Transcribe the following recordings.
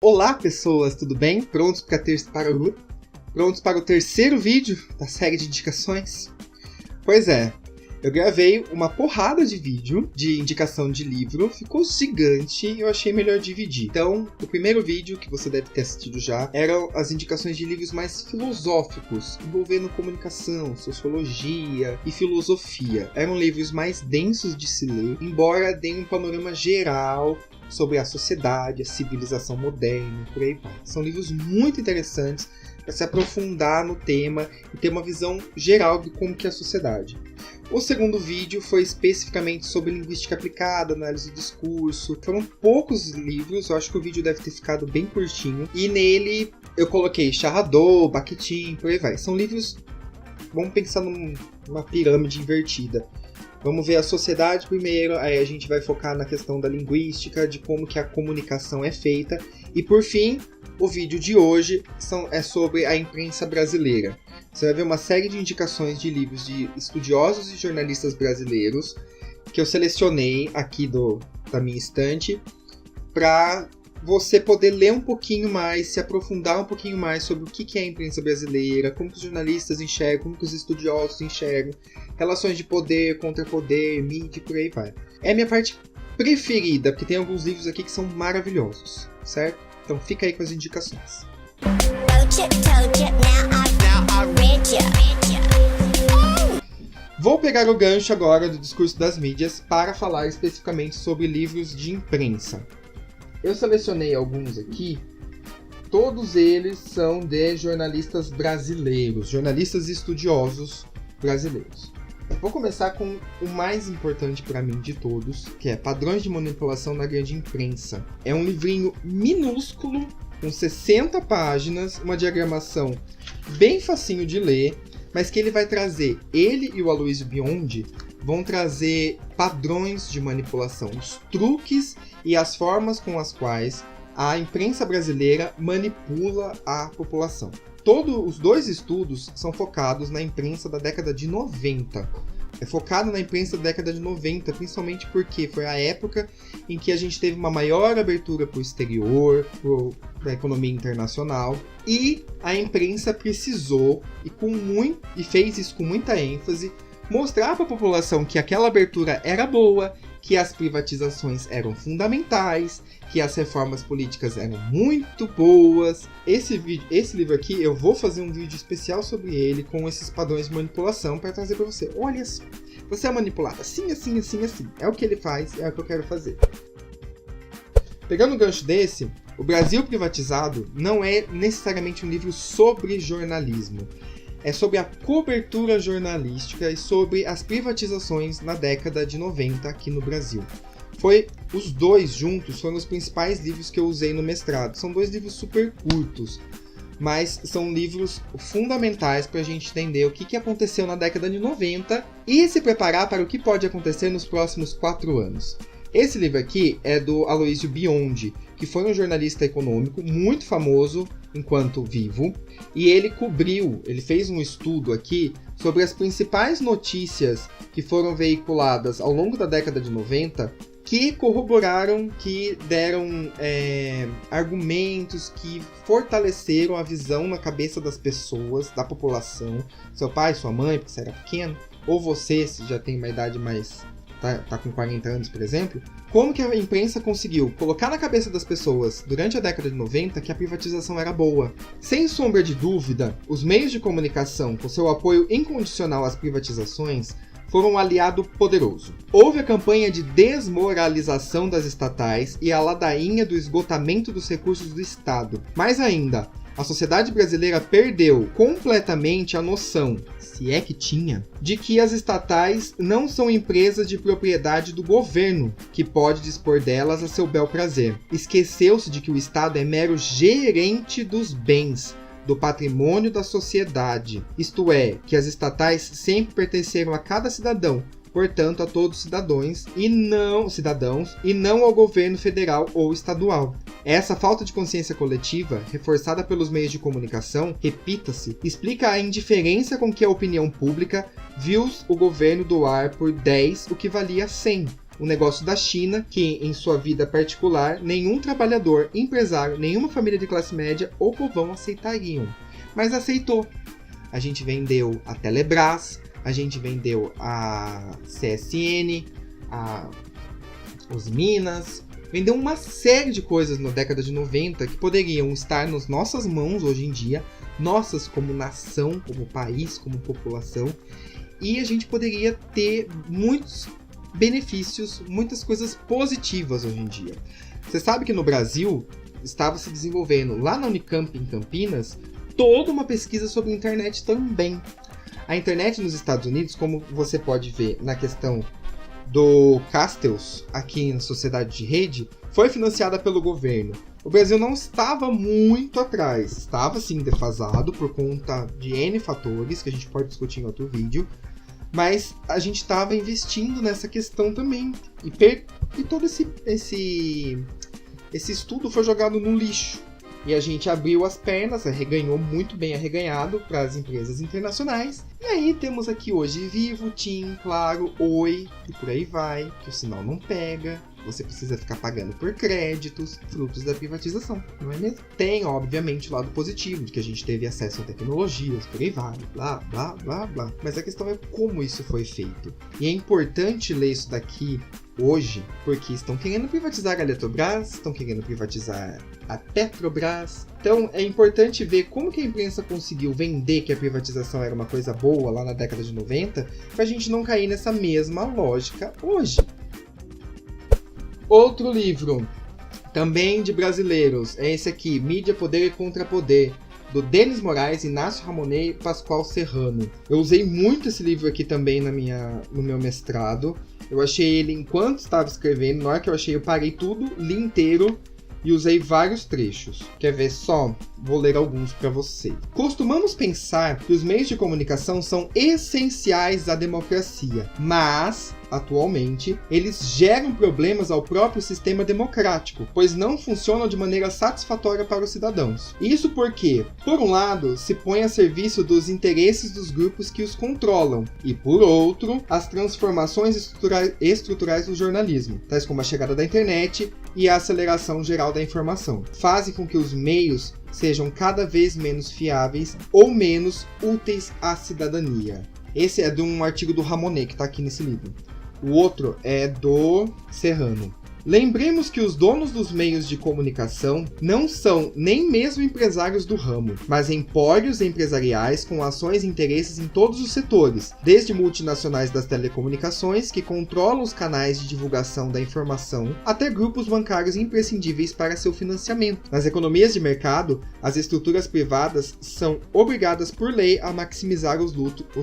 Olá pessoas, tudo bem? Prontos para o terceiro vídeo da série de indicações? Pois é, eu gravei uma porrada de vídeo de indicação de livro, ficou gigante e eu achei melhor dividir. Então, o primeiro vídeo, que você deve ter assistido já, eram as indicações de livros mais filosóficos, envolvendo comunicação, sociologia e filosofia. Eram livros mais densos de se ler, embora deem um panorama geral sobre a sociedade, a civilização moderna, por aí vai. São livros muito interessantes para se aprofundar no tema e ter uma visão geral de como que é a sociedade. O segundo vídeo foi especificamente sobre linguística aplicada, análise do discurso. Foram poucos livros, eu acho que o vídeo deve ter ficado bem curtinho. E nele eu coloquei Charradot, Bakhtin, por aí vai. São livros, vamos pensar numa pirâmide invertida. Vamos ver a sociedade primeiro, aí a gente vai focar na questão da linguística, de como que a comunicação é feita. E por fim, o vídeo de hoje é sobre a imprensa brasileira. Você vai ver uma série de indicações de livros de estudiosos e jornalistas brasileiros que eu selecionei aqui da minha estante para você poder ler um pouquinho mais, se aprofundar um pouquinho mais sobre o que é a imprensa brasileira, como que os jornalistas enxergam, como que os estudiosos enxergam, relações de poder, contrapoder, mídia e por aí vai. É a minha parte preferida, porque tem alguns livros aqui que são maravilhosos, certo? Então fica aí com as indicações. Vou pegar o gancho agora do discurso das mídias para falar especificamente sobre livros de imprensa. Eu selecionei alguns aqui, todos eles são de jornalistas brasileiros, jornalistas estudiosos brasileiros. Vou começar com o mais importante para mim de todos, que é Padrões de Manipulação na Grande Imprensa. É um livrinho minúsculo, com 60 páginas, uma diagramação bem facinho de ler, mas que ele vai trazer, ele e o Aloysio Biondi vão trazer padrões de manipulação, os truques e as formas com as quais a imprensa brasileira manipula a população. Os dois estudos são focados na imprensa da década de 90. É focado na imprensa da década de 90, principalmente porque foi a época em que a gente teve uma maior abertura para o exterior, para a economia internacional, e a imprensa precisou, e fez isso com muita ênfase, mostrar para a população que aquela abertura era boa, que as privatizações eram fundamentais, que as reformas políticas eram muito boas. Esse livro aqui, eu vou fazer um vídeo especial sobre ele, com esses padrões de manipulação, para trazer para você. Olha, você é manipulado assim, assim, assim, assim. É o que ele faz, é o que eu quero fazer. Pegando o gancho desse, O Brasil Privatizado não é necessariamente um livro sobre jornalismo. É sobre a cobertura jornalística e sobre as privatizações na década de 90 aqui no Brasil. Os dois juntos foram os principais livros que eu usei no mestrado. São dois livros super curtos, mas são livros fundamentais para a gente entender o que aconteceu na década de 90 e se preparar para o que pode acontecer nos próximos 4 anos. Esse livro aqui é do Aloysio Biondi, que foi um jornalista econômico muito famoso enquanto vivo, e ele fez um estudo aqui sobre as principais notícias que foram veiculadas ao longo da década de 90, que corroboraram, que deram argumentos que fortaleceram a visão na cabeça das pessoas, da população, seu pai, sua mãe, porque você era pequeno, ou você, se já tem uma idade mais... Tá com 40 anos, por exemplo, como que a imprensa conseguiu colocar na cabeça das pessoas, durante a década de 90, que a privatização era boa. Sem sombra de dúvida, os meios de comunicação, com seu apoio incondicional às privatizações, foram um aliado poderoso. Houve a campanha de desmoralização das estatais e a ladainha do esgotamento dos recursos do Estado. Mais ainda, a sociedade brasileira perdeu completamente a noção, se é que tinha, de que as estatais não são empresas de propriedade do governo, que pode dispor delas a seu bel prazer. Esqueceu-se de que o Estado é mero gerente dos bens, do patrimônio da sociedade, isto é, que as estatais sempre pertenceram a cada cidadão, portanto a todos os cidadãos e não ao governo federal ou estadual. Essa falta de consciência coletiva, reforçada pelos meios de comunicação, repita-se, explica a indiferença com que a opinião pública viu o governo doar por 10 o que valia 100. um negócio da China que, em sua vida particular, nenhum trabalhador, empresário, nenhuma família de classe média ou povão aceitariam. Mas aceitou. A gente vendeu a Telebrás, a gente vendeu a CSN, os Minas, vendeu uma série de coisas na década de 90 que poderiam estar nas nossas mãos hoje em dia, nossas como nação, como país, como população, e a gente poderia ter muitos benefícios, muitas coisas positivas hoje em dia. Você sabe que no Brasil estava se desenvolvendo, lá na Unicamp em Campinas, toda uma pesquisa sobre a internet também. A internet nos Estados Unidos, como você pode ver na questão do Castells, aqui na Sociedade de Rede, foi financiada pelo governo. O Brasil não estava muito atrás, estava sim defasado por conta de N fatores, que a gente pode discutir em outro vídeo, mas a gente estava investindo nessa questão também. E todo esse estudo foi jogado no lixo. E a gente abriu as pernas, arreganhou muito bem arreganhado para as empresas internacionais. E aí temos aqui hoje Vivo, TIM, Claro, Oi, e por aí vai, que o sinal não pega. Você precisa ficar pagando por créditos, frutos da privatização, não é mesmo? Tem, obviamente, o lado positivo, de que a gente teve acesso a tecnologias, por aí vai, blá, blá, blá, blá. Mas a questão é como isso foi feito. E é importante ler isso daqui hoje, porque estão querendo privatizar a Eletrobras, estão querendo privatizar a Petrobras. Então é importante ver como que a imprensa conseguiu vender que a privatização era uma coisa boa lá na década de 90, pra gente não cair nessa mesma lógica hoje. Outro livro, também de brasileiros, é esse aqui, Mídia, Poder e Contrapoder, do Denis Moraes, Inácio Ramonet e Pascoal Serrano. Eu usei muito esse livro aqui também no meu mestrado. Eu achei ele enquanto estava escrevendo, na hora que eu achei, eu parei tudo, li inteiro e usei vários trechos. Quer ver só? Vou ler alguns para você. Costumamos pensar que os meios de comunicação são essenciais à democracia, mas, atualmente, eles geram problemas ao próprio sistema democrático, pois não funcionam de maneira satisfatória para os cidadãos. Isso porque, por um lado, se põe a serviço dos interesses dos grupos que os controlam, e por outro, as transformações estruturais do jornalismo, tais como a chegada da internet e a aceleração geral da informação, fazem com que os meios sejam cada vez menos fiáveis ou menos úteis à cidadania. Esse é de um artigo do Ramonet, que está aqui nesse livro. O outro é do Serrano. Lembremos que os donos dos meios de comunicação não são nem mesmo empresários do ramo, mas empórios empresariais com ações e interesses em todos os setores, desde multinacionais das telecomunicações, que controlam os canais de divulgação da informação, até grupos bancários imprescindíveis para seu financiamento. Nas economias de mercado, as estruturas privadas são obrigadas por lei a maximizar os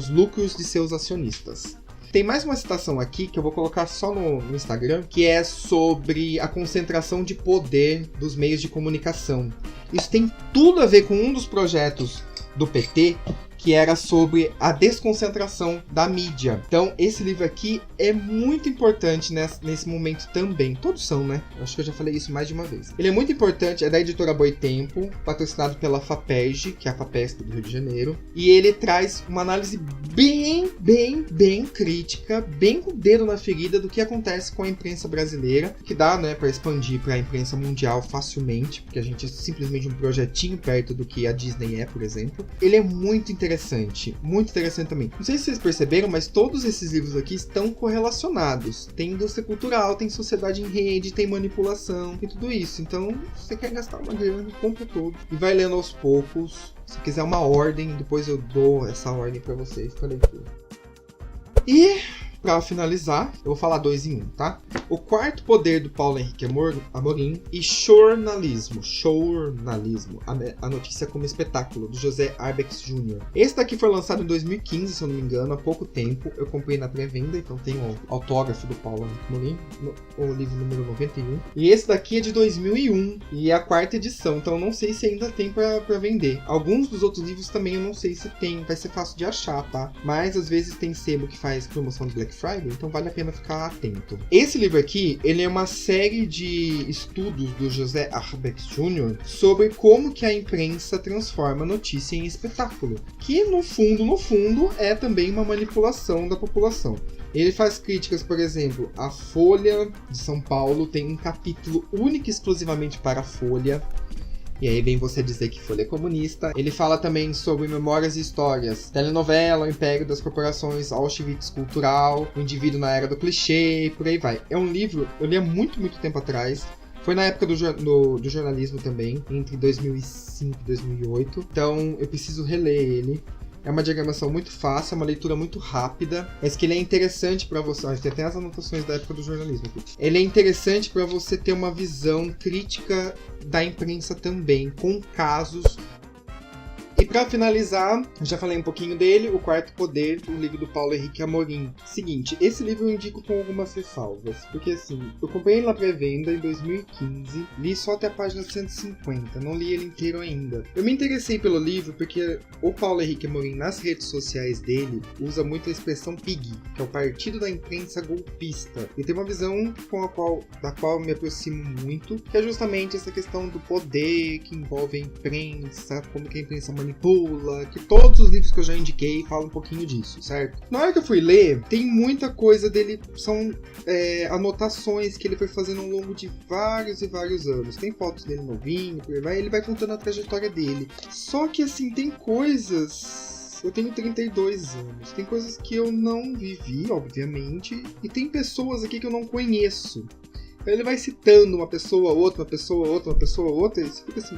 lucros de seus acionistas. Tem mais uma citação aqui que eu vou colocar só no Instagram, que é sobre a concentração de poder dos meios de comunicação. Isso tem tudo a ver com um dos projetos do PT, que era sobre a desconcentração da mídia. Então, esse livro aqui é muito importante nesse momento também. Todos são, né? Acho que eu já falei isso mais de uma vez. Ele é muito importante, é da editora Boitempo, patrocinado pela FAPERJ, que é a FAPESP do Rio de Janeiro. E ele traz uma análise bem crítica, bem com o dedo na ferida do que acontece com a imprensa brasileira, que dá, né, para expandir para a imprensa mundial facilmente, porque a gente é simplesmente um projetinho perto do que a Disney é, por exemplo. Ele é muito interessante também. Não sei se vocês perceberam, mas todos esses livros aqui estão correlacionados. Tem indústria cultural, tem sociedade em rede, tem manipulação, tem tudo isso. Então, se você quer gastar uma grana, compra todo e vai lendo aos poucos. Se quiser uma ordem, depois eu dou essa ordem para vocês para leitura. E para finalizar, eu vou falar 2 em 1, tá? O Quarto Poder, do Paulo Henrique Amorim, e Jornalismo, a notícia como espetáculo, do José Arbex Jr. Esse daqui foi lançado em 2015, se eu não me engano, há pouco tempo. Eu comprei na pré-venda, então tem o autógrafo do Paulo Henrique Amorim, o livro número 91. E esse daqui é de 2001, e é a 4ª edição, então eu não sei se ainda tem para vender. Alguns dos outros livros também eu não sei se tem, vai ser fácil de achar, tá? Mas às vezes tem sebo que faz promoção do Black Friday, então vale a pena ficar atento. Esse livro aqui, ele é uma série de estudos do José Arbex Jr. sobre como que a imprensa transforma notícia em espetáculo, que no fundo é também uma manipulação da população. Ele faz críticas, por exemplo, à Folha de São Paulo, tem um capítulo único e exclusivamente para a Folha. E aí vem você dizer que Folha é comunista. Ele fala também sobre Memórias e Histórias, telenovela, o Império das Corporações, Auschwitz Cultural, O Indivíduo na Era do Clichê, por aí vai. É um livro, eu li há muito tempo atrás. Foi na época do jornalismo também, entre 2005 e 2008. Então eu preciso reler ele. É uma diagramação muito fácil, é uma leitura muito rápida, mas que ele é interessante para você. Tem até as anotações da época do jornalismo aqui. Ele é interessante para você ter uma visão crítica da imprensa também, com casos. E para finalizar, eu já falei um pouquinho dele, O Quarto Poder, o livro do Paulo Henrique Amorim. Seguinte, esse livro eu indico com algumas ressalvas, porque assim, eu comprei ele na pré-venda em 2015, li só até a página 150, não li ele inteiro ainda. Eu me interessei pelo livro porque o Paulo Henrique Amorim, nas redes sociais dele, usa muito a expressão PIG, que é o Partido da Imprensa Golpista. E tem uma visão da qual eu me aproximo muito, que é justamente essa questão do poder que envolve a imprensa, como que a imprensa manipula, que todos os livros que eu já indiquei falam um pouquinho disso, certo? Na hora que eu fui ler, tem muita coisa dele, são anotações que ele foi fazendo ao longo de vários e vários anos. Tem fotos dele novinho, ele vai contando a trajetória dele. Só que assim, tem coisas... Eu tenho 32 anos, tem coisas que eu não vivi, obviamente, e tem pessoas aqui que eu não conheço. Então ele vai citando uma pessoa, outra, uma pessoa, outra, uma pessoa, outra, e você fica assim...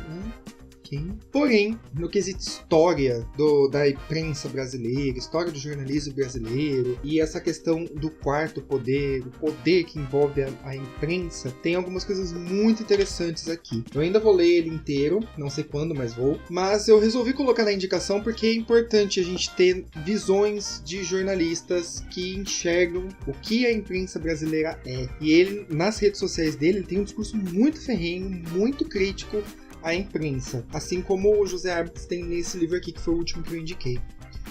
Quem? Porém, no quesito história da imprensa brasileira, história do jornalismo brasileiro e essa questão do quarto poder, o poder que envolve a imprensa, tem algumas coisas muito interessantes aqui. Eu ainda vou ler ele inteiro, não sei quando, mas vou. Mas eu resolvi colocar na indicação porque é importante a gente ter visões de jornalistas que enxergam o que a imprensa brasileira é. E ele, nas redes sociais dele, ele tem um discurso muito ferrenho, muito crítico a imprensa, assim como o José Arbitz tem nesse livro aqui, que foi o último que eu indiquei,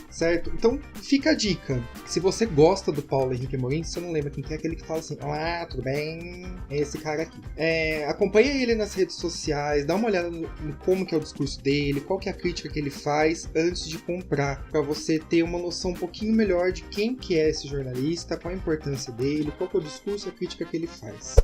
certo? Então fica a dica, se você gosta do Paulo Henrique Amorim, se você não lembra quem que é aquele que fala assim, olá, tudo bem? É esse cara aqui. Acompanha ele nas redes sociais, dá uma olhada no como que é o discurso dele, qual que é a crítica que ele faz antes de comprar, para você ter uma noção um pouquinho melhor de quem que é esse jornalista, qual a importância dele, qual que é o discurso e a crítica que ele faz.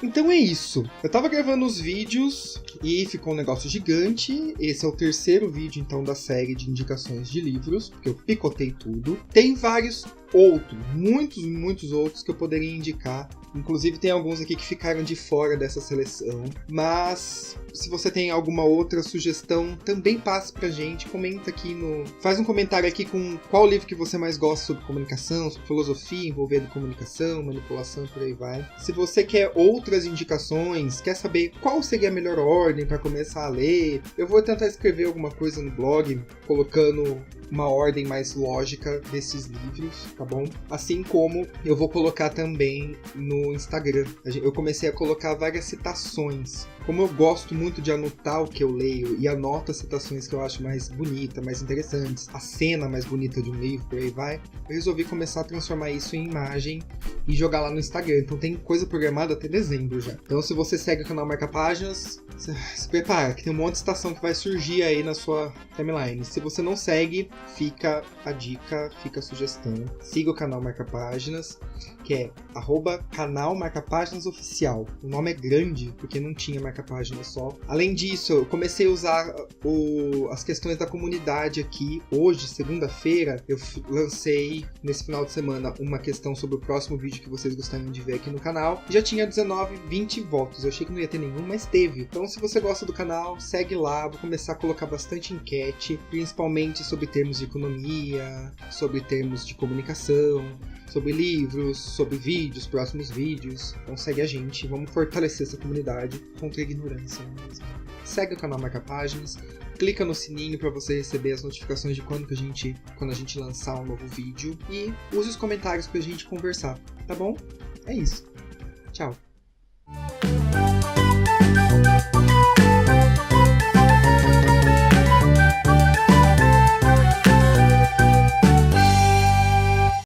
Então é isso. Eu tava gravando os vídeos e ficou um negócio gigante. Esse é o terceiro vídeo, então, da série de indicações de livros, porque eu picotei tudo. Tem vários outros, muitos outros que eu poderia indicar. Inclusive tem alguns aqui que ficaram de fora dessa seleção. Mas se você tem alguma outra sugestão, também passe pra gente. Comenta aqui faz um comentário aqui com qual livro que você mais gosta sobre comunicação, sobre filosofia envolvendo comunicação, manipulação, por aí vai. Se você quer outras indicações, quer saber qual seria a melhor ordem para começar a ler, eu vou tentar escrever alguma coisa no blog, colocando uma ordem mais lógica desses livros, tá bom? Assim como eu vou colocar também no Instagram. Eu comecei a colocar várias citações. Como eu gosto muito de anotar o que eu leio e anoto as citações que eu acho mais bonitas, mais interessantes, a cena mais bonita de um livro, por aí vai, eu resolvi começar a transformar isso em imagem e jogar lá no Instagram. Então tem coisa programada até dezembro já. Então se você segue o canal Marca Páginas, se prepara, que tem um monte de citação que vai surgir aí na sua timeline. Se você não segue, fica a dica, fica a sugestão. Siga o canal Marca Páginas, que é @canal Marca Páginas Oficial. O nome é grande, porque não tinha Marca Páginas só. Além disso, eu comecei a usar as questões da comunidade aqui. Hoje, segunda-feira, eu lancei, nesse final de semana, uma questão sobre o próximo vídeo que vocês gostariam de ver aqui no canal. Já tinha 20 votos. Eu achei que não ia ter nenhum, mas teve. Então, se você gosta do canal, segue lá. Vou começar a colocar bastante enquete, principalmente sobre termos de economia, sobre termos de comunicação, sobre livros, sobre vídeos, próximos vídeos. Então segue a gente, vamos fortalecer essa comunidade contra a ignorância mesmo. Segue o canal Marca Páginas, clica no sininho para você receber as notificações de quando a gente lançar um novo vídeo e use os comentários pra gente conversar, tá bom? É isso. Tchau.